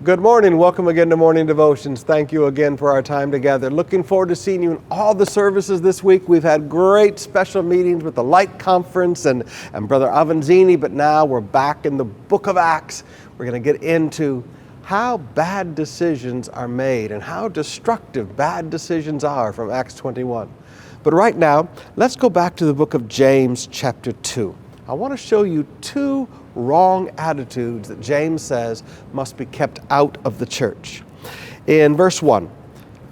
Good morning. Welcome again to Morning Devotions. Thank you again for our time together. Looking forward to seeing you in all the services this week. We've had great special meetings with the Light Conference and Brother Avanzini, but now we're back in the book of Acts. We're going to get into how bad decisions are made and how destructive bad decisions are from Acts 21. But right now, let's go back to the book of James chapter 2. I want to show you two wrong attitudes that James says must be kept out of the church. In verse 1,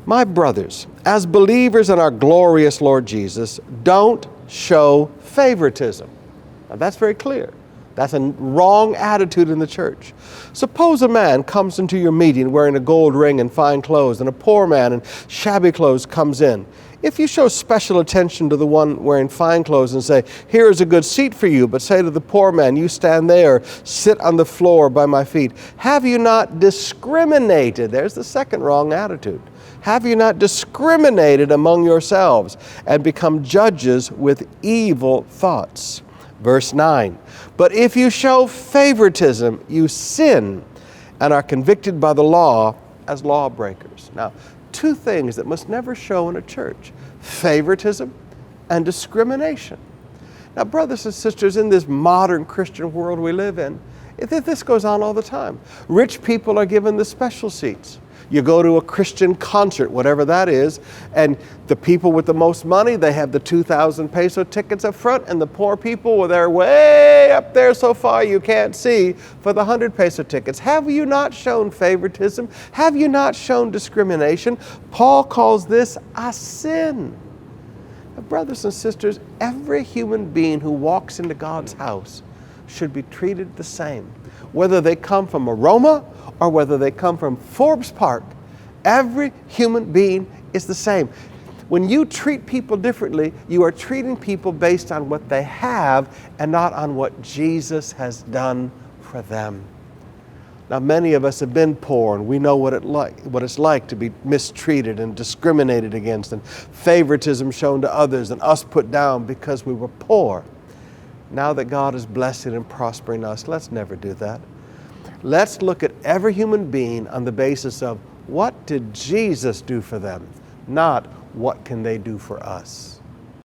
my brothers, as believers in our glorious Lord Jesus, don't show favoritism. Now that's very clear. That's a wrong attitude in the church. Suppose a man comes into your meeting wearing a gold ring and fine clothes, and a poor man in shabby clothes comes in. If you show special attention to the one wearing fine clothes and say, here is a good seat for you, but say to the poor man, you stand there, sit on the floor by my feet, have you not discriminated? There's the second wrong attitude. Have you not discriminated among yourselves and become judges with evil thoughts? Verse 9, but if you show favoritism, you sin and are convicted by the law as lawbreakers. Now, two things that must never show in a church: favoritism and discrimination. Now, brothers and sisters, in this modern Christian world we live in, this goes on all the time. Rich people are given the special seats. You go to a Christian concert, whatever that is, and the people with the most money, they have the 2,000 peso tickets up front, and the poor people, well, they're way up there so far you can't see for the 100 peso tickets. Have you not shown favoritism? Have you not shown discrimination? Paul calls this a sin. Now, brothers and sisters, every human being who walks into God's house should be treated the same. Whether they come from Aroma or whether they come from Forbes Park, every human being is the same. When you treat people differently, you are treating people based on what they have and not on what Jesus has done for them. Now, many of us have been poor, and we know what it's like to be mistreated and discriminated against, and favoritism shown to others and us put down because we were poor. Now that God is blessing and prospering us, let's never do that. Let's look at every human being on the basis of what did Jesus do for them, not what can they do for us.